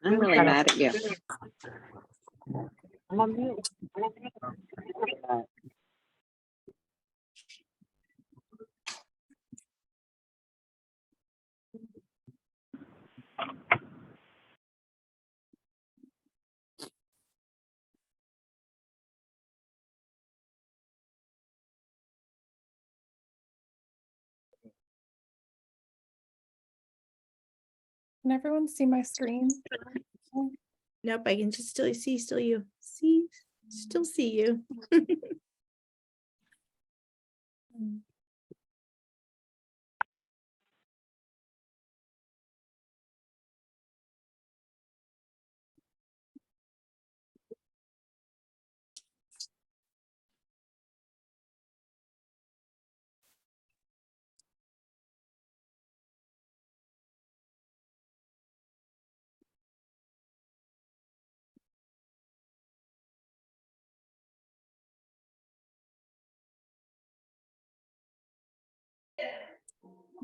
I'm really mad at you. I'm on mute. Can everyone see my screen? Nope, I can just still see you. Still see you.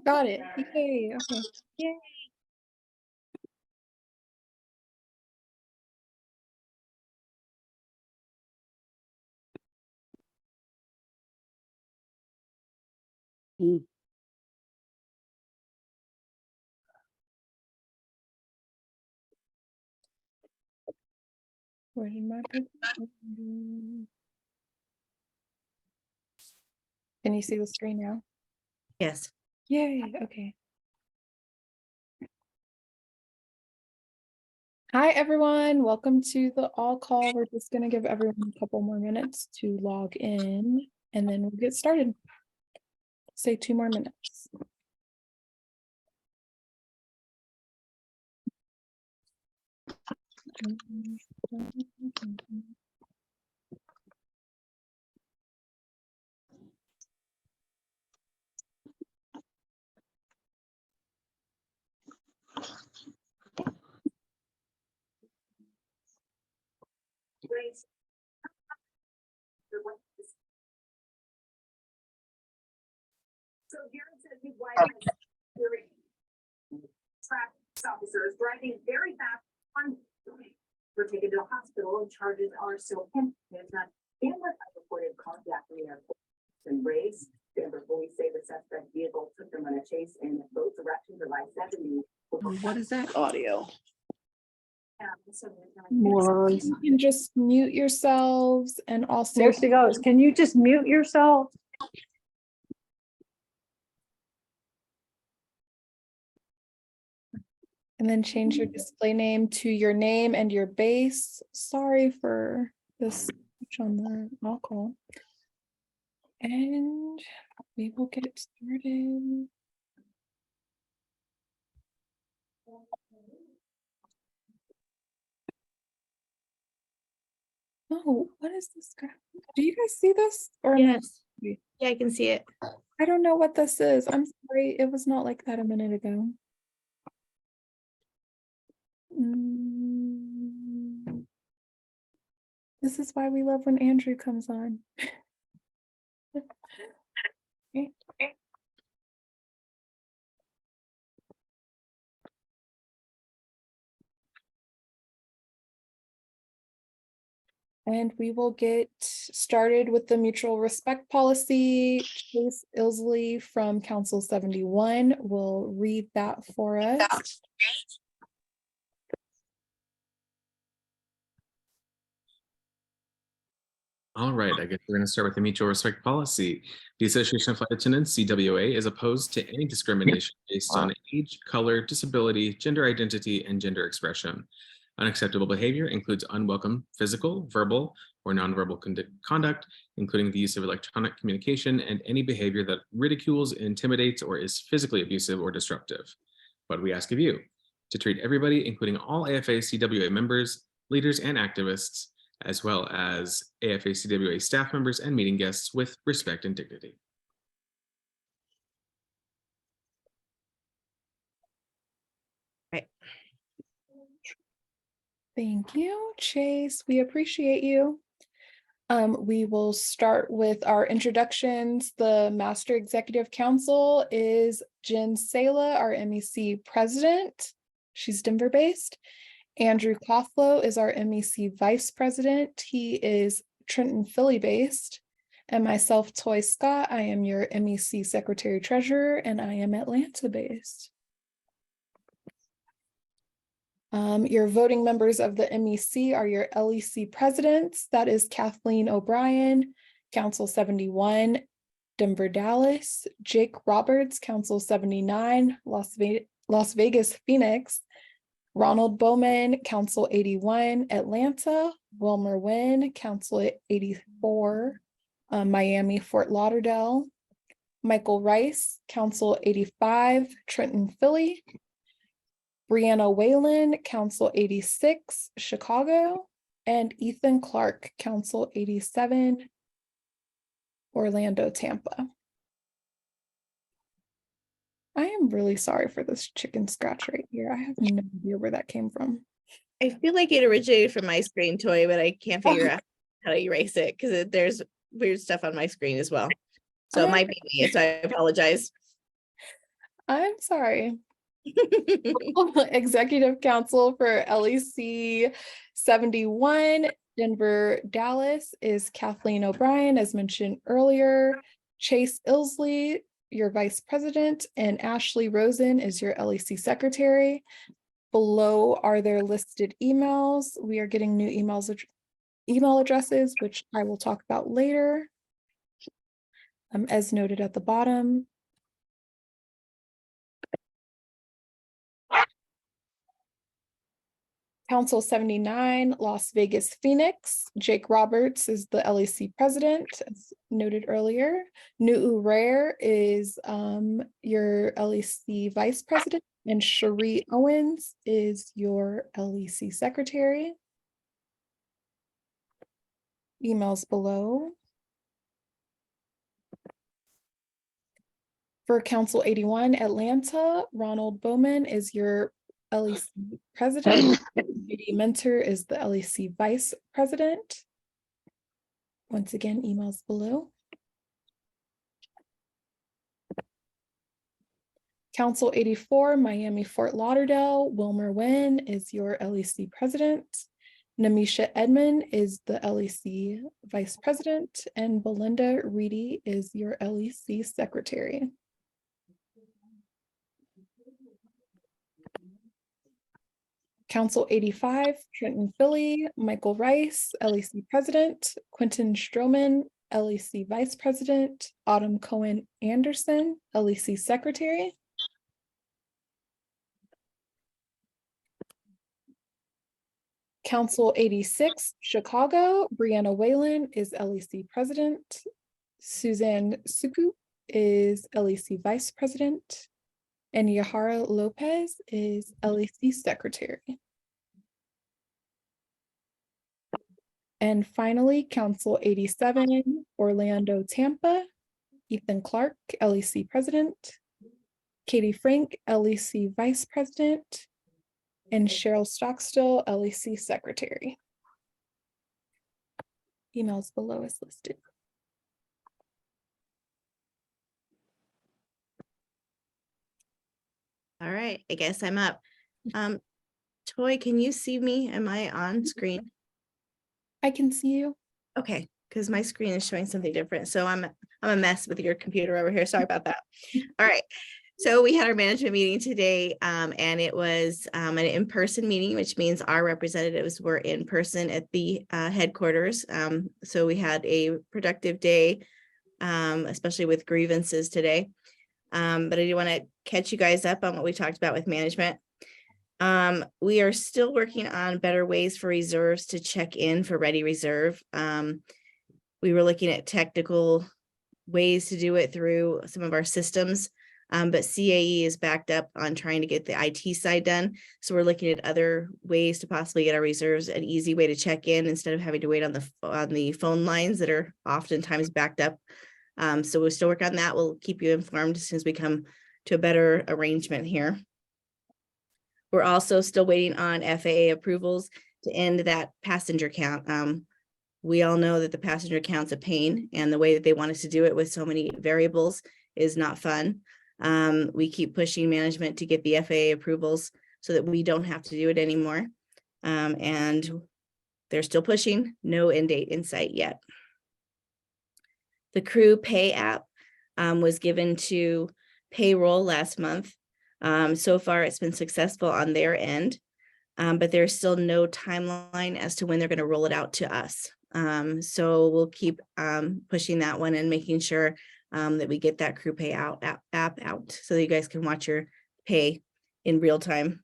Got it. Yay. Okay. Yay. Where did my presentation? Can you see the screen now? Yes. Yay. Okay. Hi, everyone. Welcome to the all call. We're just going to give everyone a couple more minutes to log in and then we'll get started. Say 2 more minutes. So here it says the white traffic officers driving very fast on were taken to the hospital and charges are still pending. It's not Amber has reported contact in their and raised. Amber police say the suspect vehicle took them on a chase in both directions of I-70. What is that audio? You can just mute yourselves and also There she goes. Can you just mute yourself? and then change your display name to your name and your base. Sorry for this on the all call. And we will get started. Oh, what is this graph? Do you guys see this? Or am I- Yes. Yeah, I can see it. I don't know what this is. I'm sorry. It was not like that a minute ago. This is why we love when Andrew comes on. Okay. And we will get started with the mutual respect policy. Chase Ilsley from Council 71 will read that for us. All right, I guess we're going to start with the mutual respect policy. The Association of Flight Attendants, CWA, is opposed to any discrimination based on age, color, disability, gender identity, and gender expression. Unacceptable behavior includes unwelcome physical, verbal, or nonverbal conduct, including the use of electronic communication and any behavior that ridicules, intimidates, or is physically abusive or disruptive. But we ask of you to treat everybody, including all AFA-CWA members, leaders, and activists, as well as AFA-CWA staff members and meeting guests with respect and dignity. Thank you, Chase. We appreciate you. We will start with our introductions. The Master Executive Council is Jen Sala, our MEC president. She's Denver-based. Andrew Kofflow is our MEC vice president. He is Trenton, Philly-based. And myself, Toy Scott, I am your MEC secretary treasurer, and I am Atlanta-based. Your voting members of the MEC are your LEC presidents. That is Kathleen O'Brien, Council 71, Denver, Dallas, Jake Roberts, Council 79, Las Vegas, Phoenix, Ronald Bowman, Council 81, Atlanta, Wilmer Wynn, Council 84, Miami, Fort Lauderdale, Michael Rice, Council 85, Trenton, Philly, Brianna Whalen, Council 86, Chicago, and Ethan Clark, Council 87, Orlando, Tampa. I am really sorry for this chicken scratch right here. I have no idea where that came from. I feel like it originated from my screen, Toy, but I can't figure out how to erase it because there's weird stuff on my screen as well. So it might be me, so I apologize. I'm sorry. Executive Council for LEC 71, Denver, Dallas is Kathleen O'Brien, as mentioned earlier, Chase Ilsley, your vice president, and Ashley Rosen is your LEC secretary. Below are their listed emails. We are getting new email addresses, which I will talk about later. As noted at the bottom. Council 79, Las Vegas, Phoenix. Jake Roberts is the LEC president, as noted earlier. Nu'u Rare is your LEC vice president, and Cherie Owens is your LEC secretary. Emails below. For Council 81, Atlanta, Ronald Bowman is your LEC president. Judy Mentor is the LEC vice president. Once again, emails below. Council 84, Miami, Fort Lauderdale, Wilmer Wynn is your LEC president. Namisha Edmond is the LEC vice president, and Belinda Reedy is your LEC secretary. Council 85, Trenton, Philly, Michael Rice, LEC president, Quentin Stroman, LEC vice president, Autumn Cohen Anderson, LEC secretary. Council 86, Chicago, Brianna Whalen is LEC president, Suzanne Suku is LEC vice president, and Yahara Lopez is LEC secretary. And finally, Council 87, Orlando, Tampa, Ethan Clark, LEC president, Katie Frank, LEC vice president, and Cheryl Stockstill, LEC secretary. Emails below is listed. All right, I guess I'm up. Toy, can you see me? Am I on screen? I can see you. Okay, because my screen is showing something different. So I'm a mess with your computer over here. Sorry about that. All right. So we had our management meeting today, and it was an in-person meeting, which means our representatives were in person at the headquarters. So we had a productive day, especially with grievances today. But I do want to catch you guys up on what we talked about with management. We are still working on better ways for reserves to check in for Ready Reserve. We were looking at technical ways to do it through some of our systems. But CAE is backed up on trying to get the IT side done. So we're looking at other ways to possibly get our reserves, an easy way to check in instead of having to wait on the phone lines that are oftentimes backed up. So we'll still work on that. We'll keep you informed as soon as we come to a better arrangement here. We're also still waiting on FAA approvals to end that passenger count. We all know that the passenger count's a pain, and the way that they want us to do it with so many variables is not fun. We keep pushing management to get the FAA approvals so that we don't have to do it anymore. And they're still pushing, no end date in sight yet. The crew pay app was given to payroll last month. So far, it's been successful on their end, but there's still no timeline as to when they're going to roll it out to us. So we'll keep pushing that one and making sure that we get that crew pay app out so that you guys can watch your pay in real time.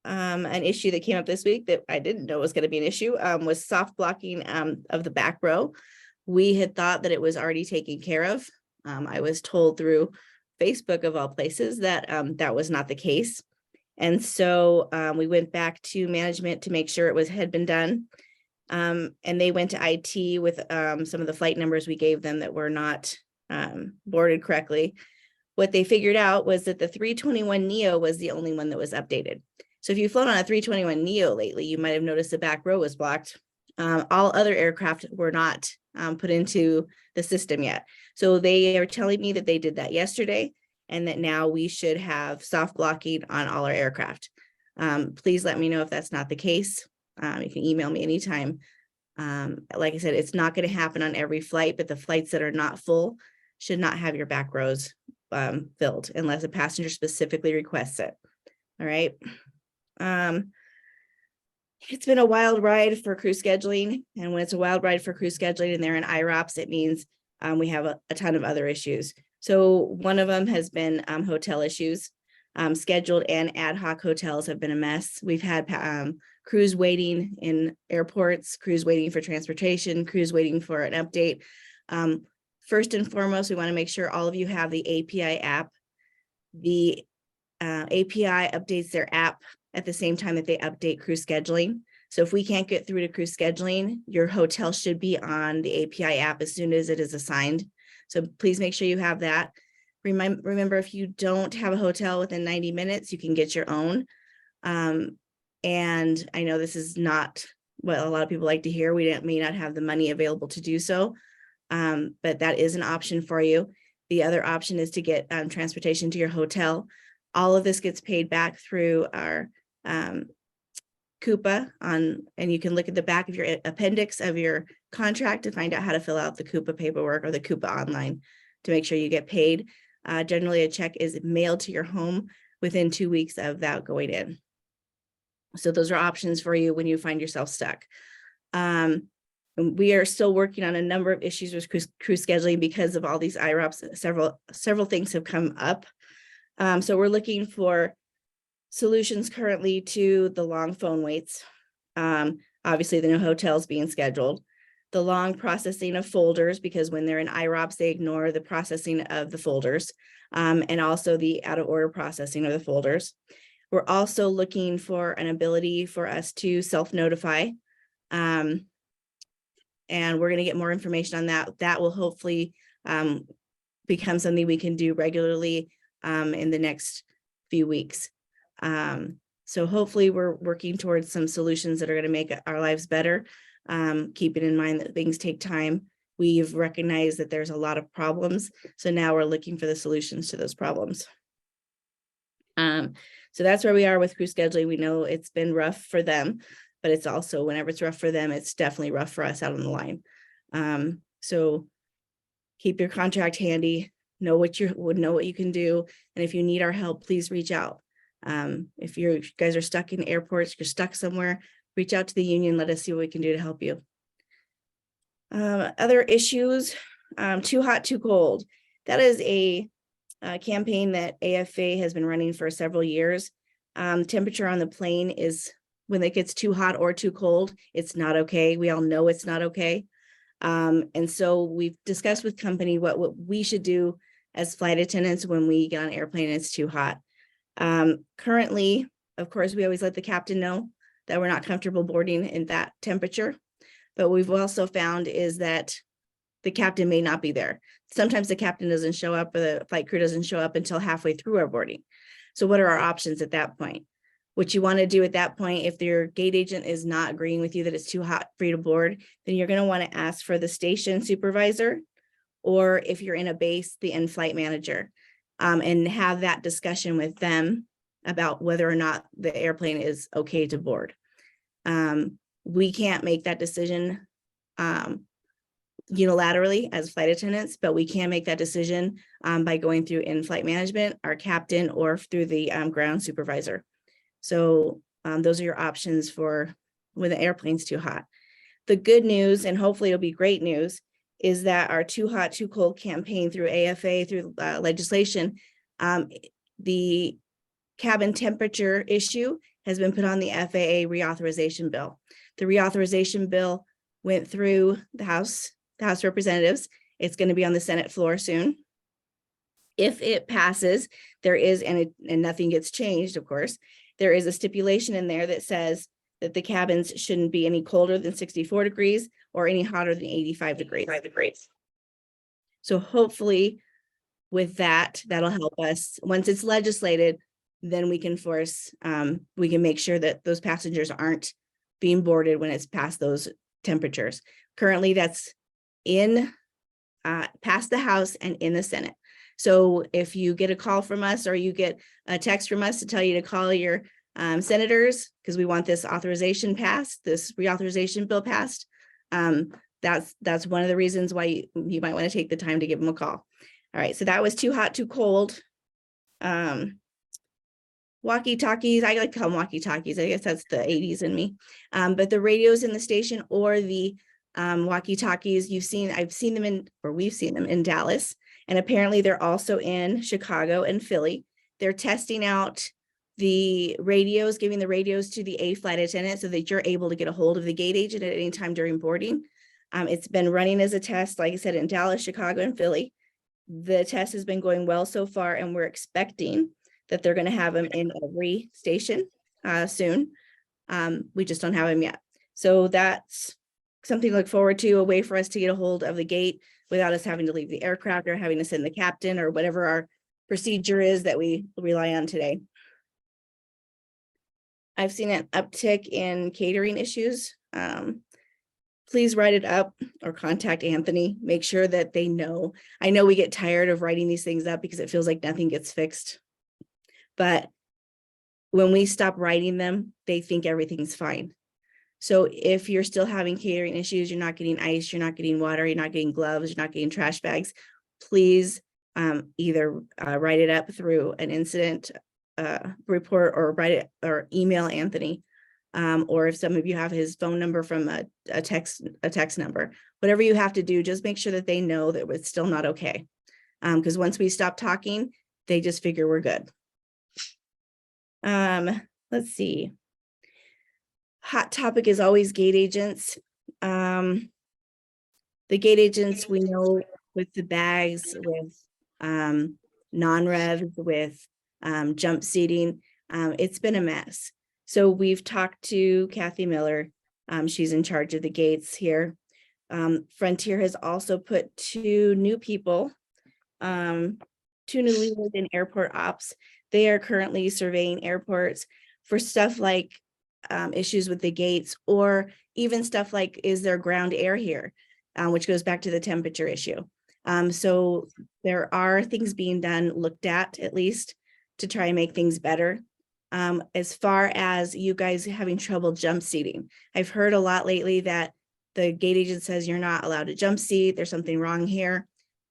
An issue that came up this week that I didn't know was going to be an issue was soft blocking of the back row. We had thought that it was already taken care of. I was told through Facebook of all places that that was not the case. And so we went back to management to make sure it had been done. And they went to IT with some of the flight numbers we gave them that were not boarded correctly. What they figured out was that the 321 Neo was the only one that was updated. So if you've flown on a 321 Neo lately, you might have noticed the back row was blocked. All other aircraft were not put into the system yet. So they are telling me that they did that yesterday and that now we should have soft blocking on all our aircraft. Please let me know if that's not the case. You can email me anytime. Like I said, it's not going to happen on every flight, but the flights that are not full should not have your back rows filled unless a passenger specifically requests it. All right. It's been a wild ride for crew scheduling. And when it's a wild ride for crew scheduling and they're in IROPS, it means we have a ton of other issues. So one of them has been hotel issues. Scheduled and ad hoc hotels have been a mess. We've had crews waiting in airports, crews waiting for transportation, crews waiting for an update. First and foremost, we want to make sure all of you have the API app. The API updates their app at the same time that they update crew scheduling. So if we can't get through to crew scheduling, your hotel should be on the API app as soon as it is assigned. So please make sure you have that. Remember, if you don't have a hotel within 90 minutes, you can get your own. And I know this is not what a lot of people like to hear. We may not have the money available to do so, but that is an option for you. The other option is to get transportation to your hotel. All of this gets paid back through our Coupa and you can look at the back of your appendix of your contract to find out how to fill out the Coupa paperwork or the Coupa online to make sure you get paid. Generally, a check is mailed to your home within 2 weeks of that going in. So those are options for you when you find yourself stuck. We are still working on a number of issues with crew scheduling because of all these IROPS. Several things have come up. So we're looking for solutions currently to the long phone waits. Obviously, the no hotels being scheduled. The long processing of folders, because when they're in IROPS, they ignore the processing of the folders, and also the out of order processing of the folders. We're also looking for an ability for us to self-notify. And we're going to get more information on that. That will hopefully become something we can do regularly in the next few weeks. So hopefully we're working towards some solutions that are going to make our lives better. Keeping in mind that things take time. We've recognized that there's a lot of problems. So now we're looking for the solutions to those problems. So that's where we are with crew scheduling. We know it's been rough for them, but it's also, whenever it's rough for them, it's definitely rough for us out on the line. So keep your contract handy, know what you can do. And if you need our help, please reach out. If you guys are stuck in airports, you're stuck somewhere, reach out to the union, let us see what we can do to help you. Other issues, too hot, too cold. That is a campaign that AFA has been running for several years. Temperature on the plane is when it gets too hot or too cold, it's not okay. We all know it's not okay. And so we've discussed with company what we should do as flight attendants when we get on an airplane and it's too hot. Currently, of course, we always let the captain know that we're not comfortable boarding in that temperature. But we've also found is that the captain may not be there. Sometimes the captain doesn't show up or the flight crew doesn't show up until halfway through our boarding. So what are our options at that point? What you want to do at that point, if your gate agent is not agreeing with you that it's too hot for you to board, then you're going to want to ask for the station supervisor, or if you're in a base, the in-flight manager, and have that discussion with them about whether or not the airplane is okay to board. We can't make that decision unilaterally as flight attendants, but we can make that decision by going through in-flight management, our captain, or through the ground supervisor. So those are your options for when the airplane's too hot. The good news, and hopefully it'll be great news, is that our too hot, too cold campaign through AFA, through legislation, the cabin temperature issue has been put on the FAA reauthorization bill. The reauthorization bill went through the House Representatives. It's going to be on the Senate floor soon. If it passes, there is, and nothing gets changed, of course, there is a stipulation in there that says that the cabins shouldn't be any colder than 64 degrees or any hotter than 85 degrees. So hopefully with that, that'll help us. Once it's legislated, then we can we can make sure that those passengers aren't being boarded when it's past those temperatures. Currently, that's past the House and in the Senate. So if you get a call from us or you get a text from us to tell you to call your senators, because we want this authorization passed, this reauthorization bill passed, that's one of the reasons why you might want to take the time to give them a call. All right, so that was too hot, too cold. Walkie-talkies, I like to call them walkie-talkies. I guess that's the 80s in me. But the radios in the station or the walkie-talkies, we've seen them in Dallas. And apparently they're also in Chicago and Philly. They're testing out the radios, giving the radios to the A flight attendant so that you're able to get a hold of the gate agent at any time during boarding. It's been running as a test, like I said, in Dallas, Chicago, and Philly. The test has been going well so far, and we're expecting that they're going to have them in every station soon. We just don't have them yet. So that's something to look forward to, a way for us to get a hold of the gate without us having to leave the aircraft or having to send the captain or whatever our procedure is that we rely on today. I've seen an uptick in catering issues. Please write it up or contact Anthony. Make sure that they know. I know we get tired of writing these things up because it feels like nothing gets fixed. But when we stop writing them, they think everything's fine. So if you're still having catering issues, you're not getting ice, you're not getting water, you're not getting gloves, you're not getting trash bags, please either write it up through an incident report or write it or email Anthony. Or if some of you have his phone number from a text number, whatever you have to do, just make sure that they know that it's still not okay. Because once we stop talking, they just figure we're good. Let's see. Hot topic is always gate agents. The gate agents, we know with the bags, with non-revs, with jump seating, it's been a mess. So we've talked to Kathy Miller. She's in charge of the gates here. Frontier has also put two new people, two new leaders in airport ops. They are currently surveying airports for stuff like issues with the gates, or even stuff like, is there ground air here? Which goes back to the temperature issue. So there are things being done, looked at least, to try and make things better. As far as you guys having trouble jump seating, I've heard a lot lately that the gate agent says you're not allowed to jump seat. There's something wrong here,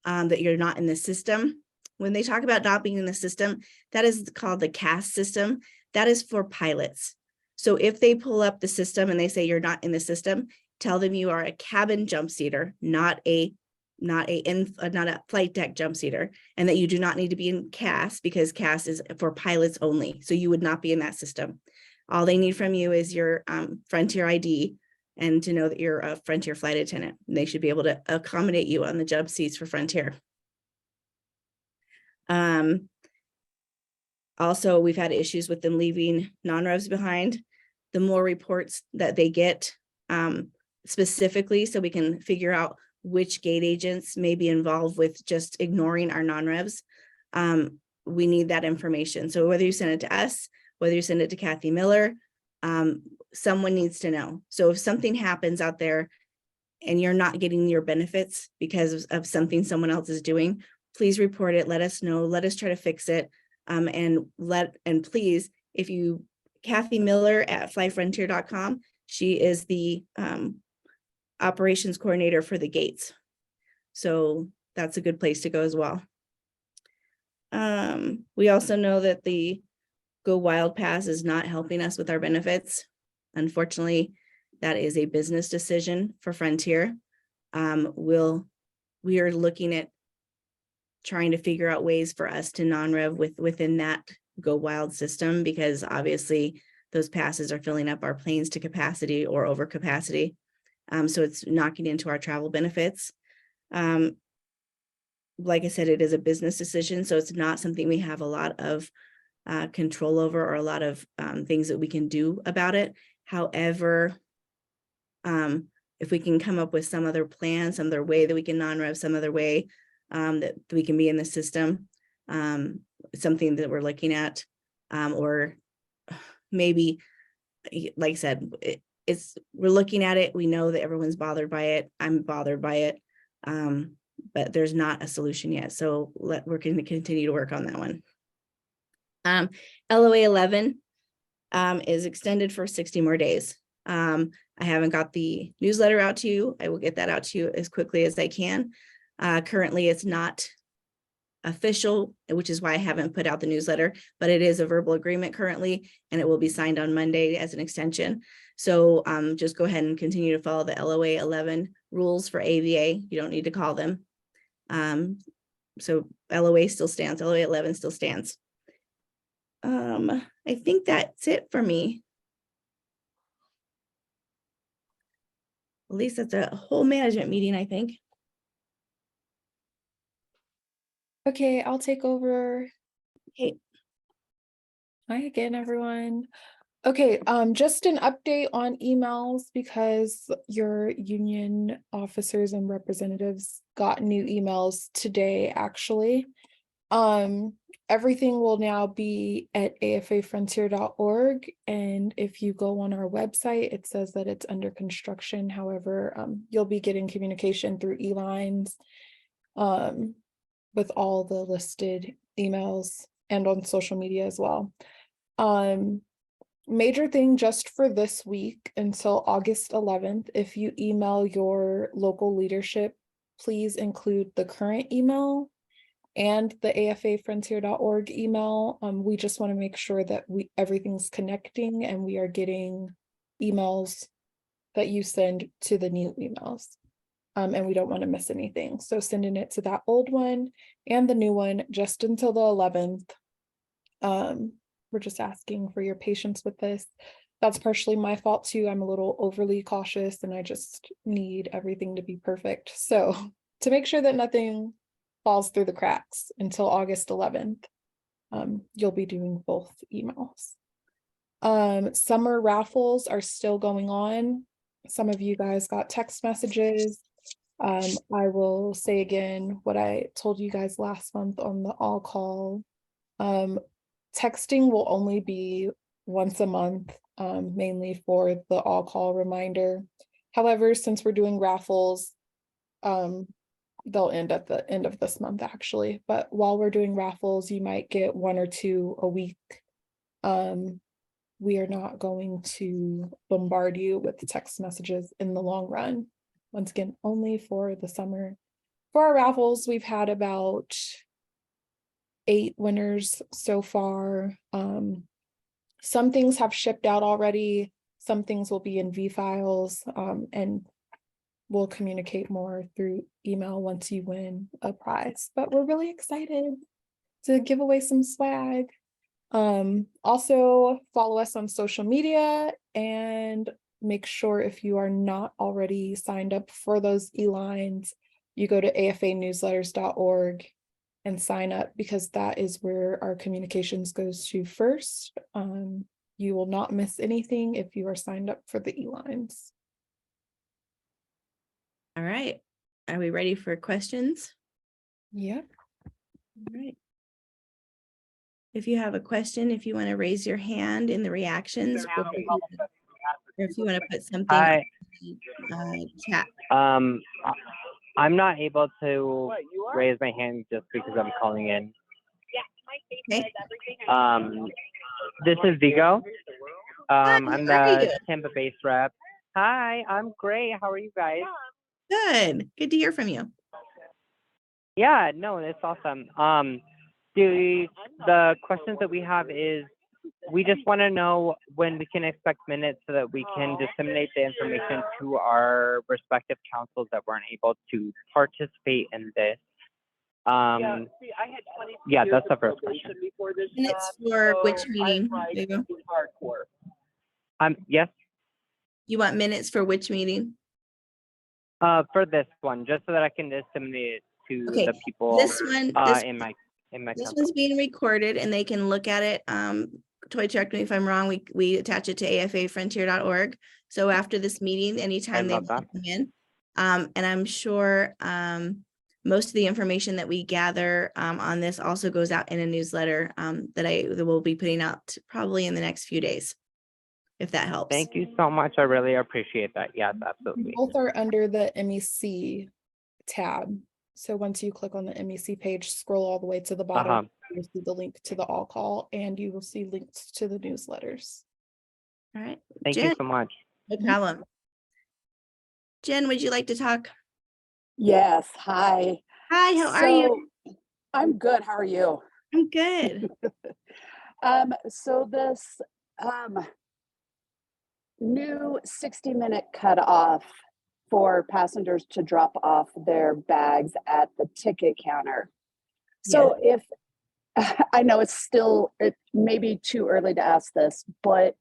that you're not in the system. When they talk about not being in the system, that is called the CAS system. That is for pilots. So if they pull up the system and they say you're not in the system, tell them you are a cabin jump seater, not a not a flight deck jump seater, and that you do not need to be in CAS because CAS is for pilots only. So you would not be in that system. All they need from you is your Frontier ID and to know that you're a Frontier flight attendant. And they should be able to accommodate you on the jump seats for Frontier. Also, we've had issues with them leaving non-revs behind. The more reports that they get specifically, so we can figure out which gate agents may be involved with just ignoring our non-revs, we need that information. So whether you send it to us, whether you send it to Kathy Miller, someone needs to know. So if something happens out there and you're not getting your benefits because of something someone else is doing, please report it. Let us know. Let us try to fix it. And please, if you, Kathy Miller at flyfrontier.com, she is the operations coordinator for the gates. So that's a good place to go as well. We also know that the Go Wild Pass is not helping us with our benefits. Unfortunately, that is a business decision for Frontier. We are looking at trying to figure out ways for us to non-rev within that Go Wild system, because obviously those passes are filling up our planes to capacity or over capacity. So it's knocking into our travel benefits. Like I said, it is a business decision, so it's not something we have a lot of control over or a lot of things that we can do about it. However, if we can come up with some other plan, some other way that we can non-rev, some other way that we can be in the system, something that we're looking at, or maybe, like I said, we're looking at it. We know that everyone's bothered by it. I'm bothered by it, but there's not a solution yet. So we're going to continue to work on that one. LOA 11 is extended for 60 more days. I haven't got the newsletter out to you. I will get that out to you as quickly as I can. Currently, it's not official, which is why I haven't put out the newsletter, but it is a verbal agreement currently, and it will be signed on Monday as an extension. So just go ahead and continue to follow the LOA 11 rules for AVA. You don't need to call them. So LOA still stands. LOA 11 still stands. I think that's it for me. At least that's a whole management meeting, I think. Okay, I'll take over. Hey. Hi again, everyone. Okay, just an update on emails, because your union officers and representatives got new emails today, actually. Everything will now be at afafrontier.org, and if you go on our website, it says that it's under construction. However, you'll be getting communication through e-lines with all the listed emails and on social media as well. Major thing just for this week until August 11th, if you email your local leadership, please include the current email and the afafrontier.org email. We just want to make sure that everything's connecting and we are getting emails that you send to the new emails. And we don't want to miss anything. So sending it to that old one and the new one just until the 11th. We're just asking for your patience with this. That's partially my fault too. I'm a little overly cautious and I just need everything to be perfect. So to make sure that nothing falls through the cracks until August 11th, you'll be doing both emails. Summer raffles are still going on. Some of you guys got text messages. I will say again what I told you guys last month on the all call. Texting will only be once a month, mainly for the all call reminder. However, since we're doing raffles, they'll end at the end of this month actually, but while we're doing raffles, you might get 1 or 2 a week. We are not going to bombard you with text messages in the long run. Once again, only for the summer. For our raffles, we've had about 8 winners so far. Some things have shipped out already. Some things will be in V files. And we'll communicate more through email once you win a prize. But we're really excited to give away some swag. Also follow us on social media and make sure if you are not already signed up for those e-lines, you go to afanewsletters.org and sign up, because that is where our communications goes to first. You will not miss anything if you are signed up for the e-lines. All right. Are we ready for questions? Yeah. All right. If you have a question, if you want to raise your hand in the reactions, or if you want to put something Hi. chat. I'm not able to raise my hand just because I'm calling in. Okay. This is Vigo. I'm how are you? the Tampa Bay rep. Hi, I'm great. How are you guys? Good. Good to hear from you. Yeah, no, it's awesome. The questions that we have is, we just want to know when we can expect minutes so that we can disseminate the information to our respective councils that weren't able to participate in this. Yeah, that's the first question. Minutes for which meeting? Vigo? Yes, You want minutes for which meeting? for this one, just so that I can disseminate it to Okay, the people This one, in my this council. one's being recorded and they can look at it. Toy, correct me if I'm wrong. We attach it to afafrontier.org. So after this meeting, anytime they love want that. to come in. And I'm sure most of the information that we gather on this also goes out in a newsletter that we'll be putting out probably in the next few days, if that helps. Thank you so much. I really appreciate that. Yes, absolutely. Both are under the MEC tab. So once you click on the MEC page, scroll all the way to the bottom, you'll see the link to the all call, and you will see links to the newsletters. All right. Thank Jen, you so much. no problem. Jen, would you like to talk? Yes, hi. Hi, how are you? I'm good. How are you? I'm good. So this new 60-minute cutoff for passengers to drop off their bags at the ticket counter. So if I know it may be too early to ask this, but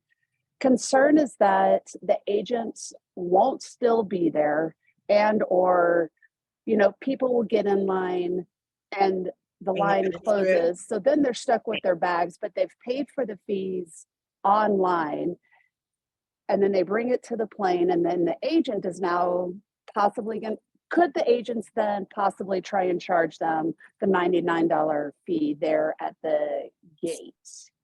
concern is that the agents won't still be there, or people will get in line and the line closes. So then they're stuck with their bags, but they've paid for the fees online. And then they bring it to the plane, and then the agent is now could the agents then possibly try and charge them the $99 fee there at the gate?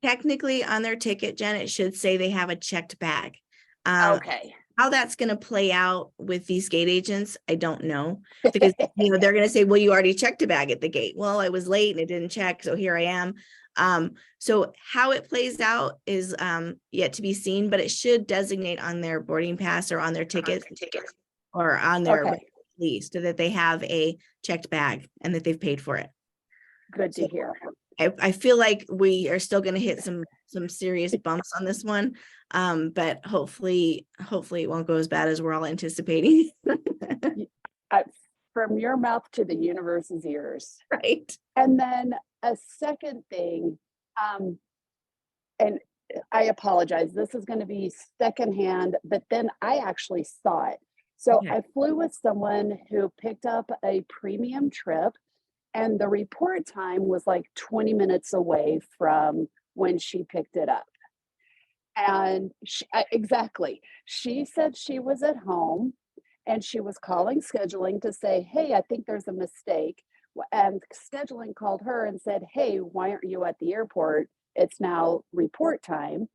Technically on their ticket, Jen, it should say they have a checked bag. Okay. How that's going to play out with these gate agents, I don't know, because they're going to say, well, you already checked a bag at the gate. Well, I was late and it didn't check, so here I am. So how it plays out is yet to be seen, but it should designate on their boarding pass or on their ticket or on their lease so that they have a checked bag and that they've paid for it. Good to hear. I feel like we are still going to hit some serious bumps on this one, but hopefully it won't go as bad as we're all anticipating. From your mouth to the universe's ears. Right. And then a second thing, and I apologize, this is going to be secondhand, but then I actually saw it. So I flew with someone who picked up a premium trip, and the report time was like 20 minutes away from when she picked it up. And she said she was at home and she was calling scheduling to say, hey, I think there's a mistake. And scheduling called her and said, hey, why aren't you at the airport? It's now report time.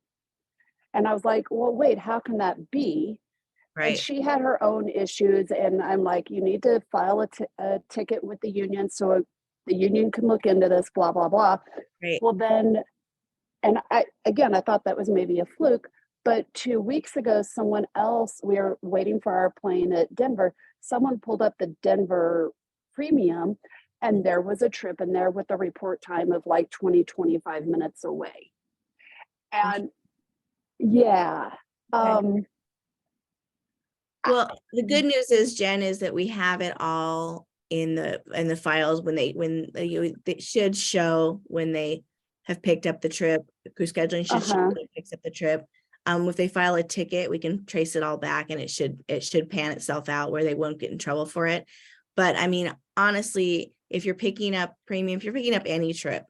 And I was like, well, wait, how can that be? Right. And she had her own issues. And I'm like, you need to file a ticket with the union so the union can look into this, blah, blah, blah. Right. Well, then, and I thought that was maybe a fluke. But 2 weeks ago, someone else, we were waiting for our plane at Denver. Someone pulled up the Denver premium, and there was a trip in there with a report time of like 20, 25 minutes away. And yeah, Well, the good news is, Jen, is that we have it all in the files when they should show when they have picked up the trip. Crew scheduling should show when they picks up the trip. If they file a ticket, we can trace it all back and it should pan itself out where they won't get in trouble for it. But I mean, honestly, if you're picking up premium, if you're picking up any trip,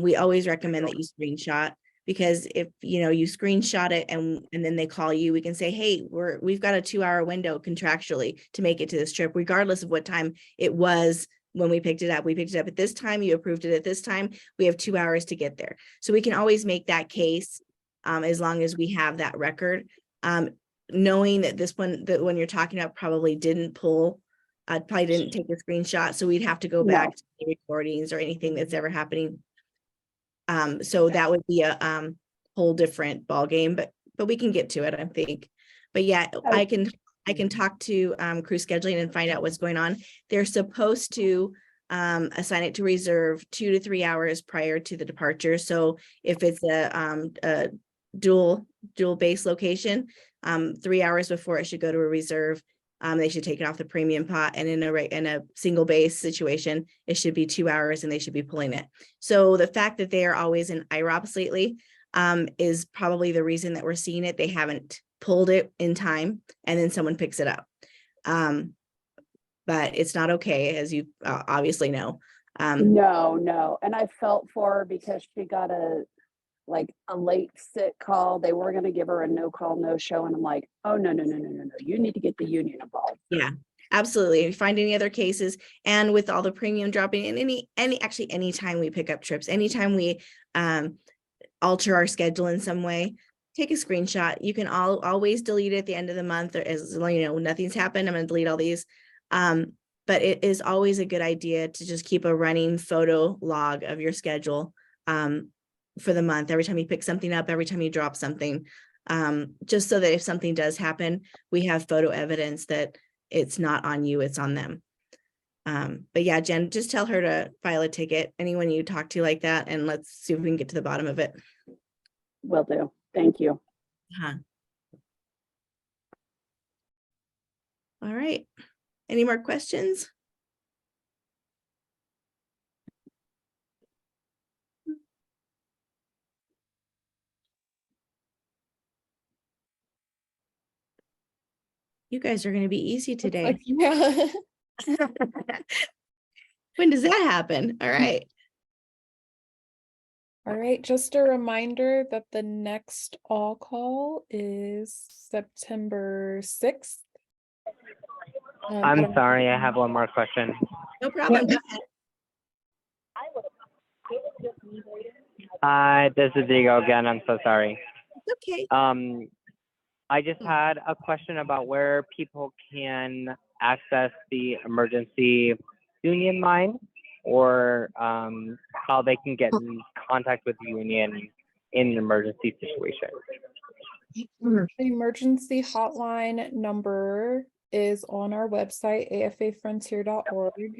we always recommend that you screenshot, because if you screenshot it and then they call you, we can say, hey, we've got a 2-hour window contractually to make it to this trip, regardless of what time it was when we picked it up. We picked it up at this time, you approved it at this time, we have 2 hours to get there. So we can always make that case as long as we have that record. Knowing that this one, that when you're talking about probably didn't pull, probably didn't take a screenshot. So we'd have to go back to the recordings or anything that's ever happening. So that would be a whole different ball game, but we can get to it, I think. But yeah, I can talk to crew scheduling and find out what's going on. They're supposed to assign it to reserve 2 to 3 hours prior to the departure. So if it's a dual base location, 3 hours before it should go to a reserve. They should take it off the premium pot, and in a single base situation, it should be 2 hours and they should be pulling it. So the fact that they are always in IROPS lately is probably the reason that we're seeing it. They haven't pulled it in time and then someone picks it up. But it's not okay, as you obviously know. No. And I felt for her because she got a late sick call. They were going to give her a no call, no show. And I'm like, oh, no. You need to get the union involved. Yeah, absolutely. If you find any other cases, and with all the premium dropping, and anytime we pick up trips, anytime we alter our schedule in some way, take a screenshot. You can always delete it at the end of the month, or as nothing's happened, I'm going to delete all these. But it is always a good idea to just keep a running photo log of your schedule for the month, every time you pick something up, every time you drop something, just so that if something does happen, we have photo evidence that it's not on you, it's on them. But yeah, Jen, just tell her to file a ticket, anyone you talk to like that, and let's see if we can get to the bottom of it. Will do. Thank you. All right. Any more questions? You guys are going to be easy today. Yeah. When does that happen? All right. All right, just a reminder that the next all call is September 6th. I'm sorry, I have one more question. No problem. Go ahead. This is Diego again. I'm so sorry. It's okay. I just had a question about where people can access the emergency union line, or how they can get in contact with the union in an emergency situation. The emergency hotline number is on our website, afafrontier.org.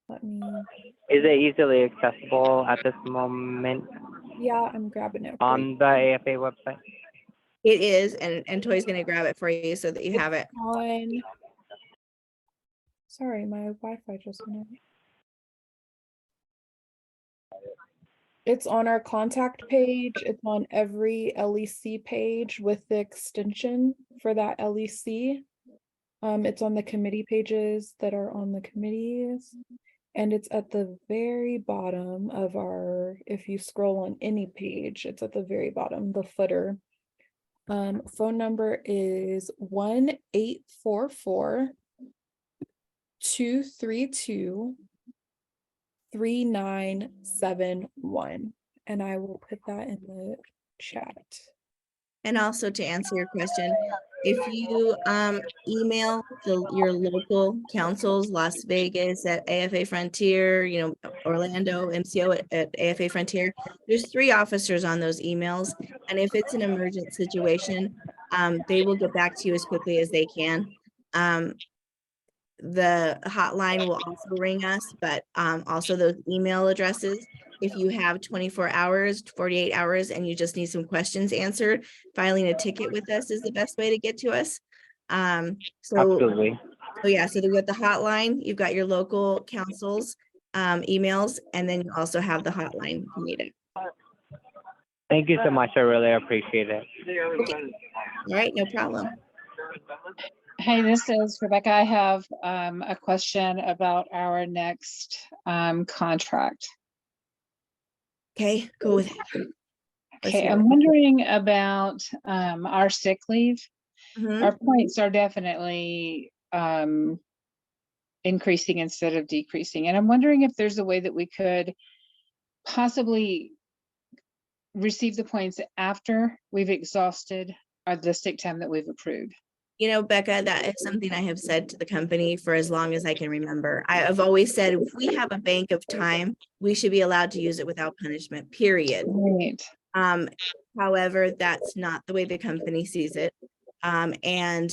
Let me. Is it easily accessible at this moment? Yeah, I'm grabbing it. On the AFA website? It is, and Toy's going to grab it for you so that you have it. On. Sorry, my Wi-Fi just went out. It's on our contact page. It's on every LEC page with the extension for that LEC. It's on the committee pages that are on the committees. And it's at the very bottom of our, if you scroll on any page, it's at the very bottom, the footer. Phone number is 1-844-232-3971. And I will put that in the chat. And also, to answer your question, if you email your local councils, Las Vegas at AFA Frontier, Orlando MCO at AFA Frontier, there's 3 officers on those emails. And if it's an emergent situation, they will get back to you as quickly as they can. the hotline will also ring us, but also those email addresses. If you have 24 hours, 48 hours, and you just need some questions answered, filing a ticket with us is the best way to get to us. Absolutely. So yeah, so you've got the hotline, you've got your local councils, emails, and then you also have the hotline if you need it. Thank you so much. I really appreciate it. All right, no problem. Hey, this is Rebecca. I have a question about our next contract. Okay, go with it. Let's Okay, hear I'm it. wondering about our sick leave. Mhm. Our points are definitely increasing instead of decreasing. And I'm wondering if there's a way that we could possibly receive the points after we've exhausted the sick time that we've accrued. You know, Becca, that is something I have said to the company for as long as I can remember. I've always said, if we have a bank of time, we should be allowed to use it without punishment, period. Right. However, that's not the way the company sees it. And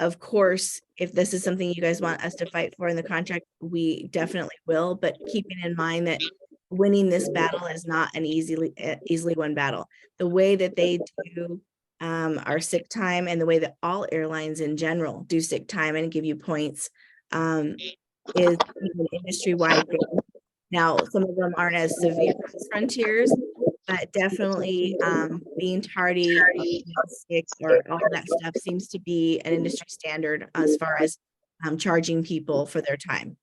of course, if this is something you guys want us to fight for in the contract, we definitely will, but keeping in mind that winning this battle is not an easily won battle. The way that they do our sick time and the way that all airlines in general do sick time and give you points is an industry-wide thing. Now, some of them aren't as severe as Frontiers, but definitely being tardy, being sick, or all that stuff seems to be an industry standard as far as charging people for their time.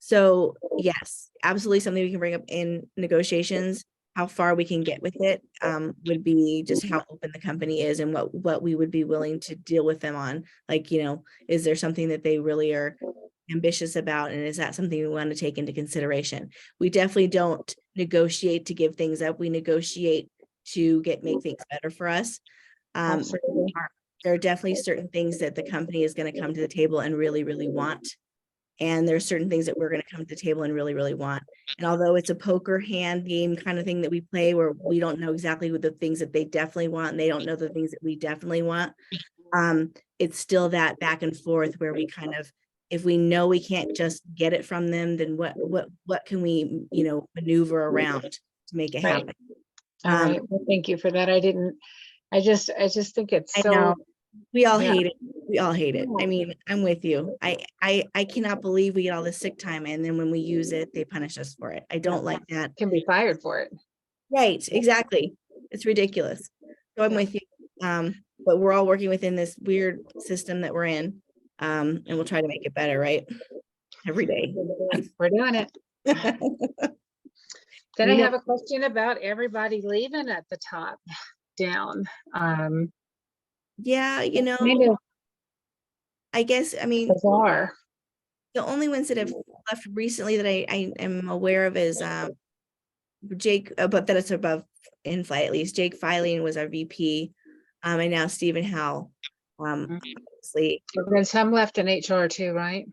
So yes, absolutely something we can bring up in negotiations. How far we can get with it would be just how open the company is and what we would be willing to deal with them on. Like, you know, is there something that they really are ambitious about, and is that something we want to take into consideration? We definitely don't negotiate to give things up. We negotiate to make things better for us. Absolutely. There are definitely certain things that the company is going to come to the table and really, really want. And there's certain things that we're going to come to the table and really, really want. And although it's a poker hand game kind of thing that we play where we don't know exactly what the things that they definitely want and they don't know the things that we definitely want, it's still that back and forth where we kind of, if we know we can't just get it from them, then what can we, you know, maneuver around to make it happen? All right. Well, thank you for that. I just think it's I so. know. We all Yeah. hate it. We all hate it. I mean, I'm with you. I cannot believe we get all this sick time and then when we use it, they punish us for it. I don't like that. Can be fired for it. Right, exactly. It's ridiculous. So I'm with you. But we're all working within this weird system that we're in. And we'll try to make it better, right? Every day. We're doing it. Then I You know- have a question about everybody leaving at the top down. Yeah, you know, Kind of I guess, I mean, bizarre. the only ones that have left recently that I am aware of is Jake, but that it's above in flight at least. Jake Filing was our VP, and now Stephen Howell. Obviously, There's some left in HR too, right?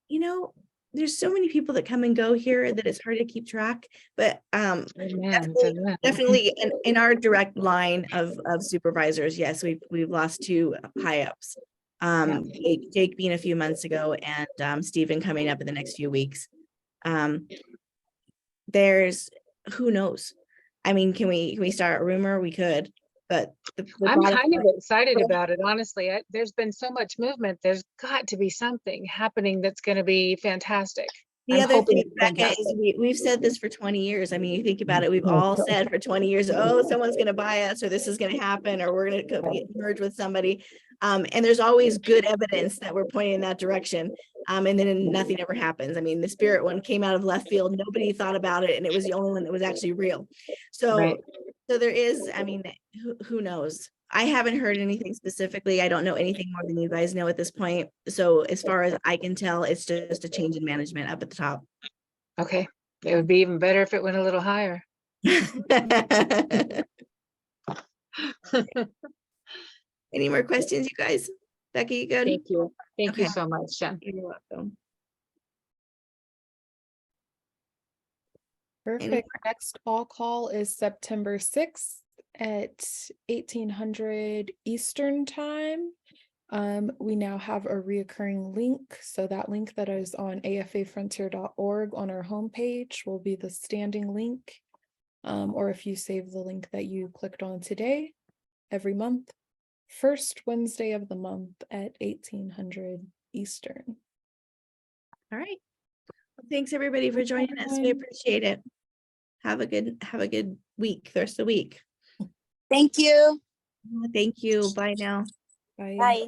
you know, there's so many people that come and go here that it's hard to keep track. But Amen. definitely in our direct line of supervisors, yes, we've lost two high ups. Jake being a few months ago, and Stephen coming up in the next few weeks. There's who knows. I mean, can we start a rumor? We could, but I'm kind of excited about it, honestly. There's been so much movement. There's got to be something happening that's going to be fantastic. The other thing, it's Becca, fantastic. is we've said this for 20 years. I mean, you think about it, we've all said for 20 years, oh, someone's going to buy us, or this is going to happen, or we're going to merge with somebody. And there's always good evidence that we're pointing in that direction. And then nothing ever happens. I mean, the Spirit one came out of left field. Nobody thought about it. And it was the only one that was actually real. So, Right. so there is, I mean, who knows? I haven't heard anything specifically. I don't know anything more than you guys know at this point. So as far as I can tell, it's just a change in management up at the top. Okay. It would be even better if it went a little higher. Any more questions, you guys? Becky, you good? Thank you. Thank you Okay. so much, Jen. You're welcome. Perfect. Next all call is September 6th at 1800 Eastern time. We now have a reoccurring link. So that link that is on afafrontier.org on our homepage will be the standing link. Or if you save the link that you clicked on today, every month, first Wednesday of the month at 1800 Eastern. All right. Well, thanks everybody for joining us. We everyone. appreciate it. Have a good week, the rest of the week. Thank you. Thank you. Bye now. Bye. Bye.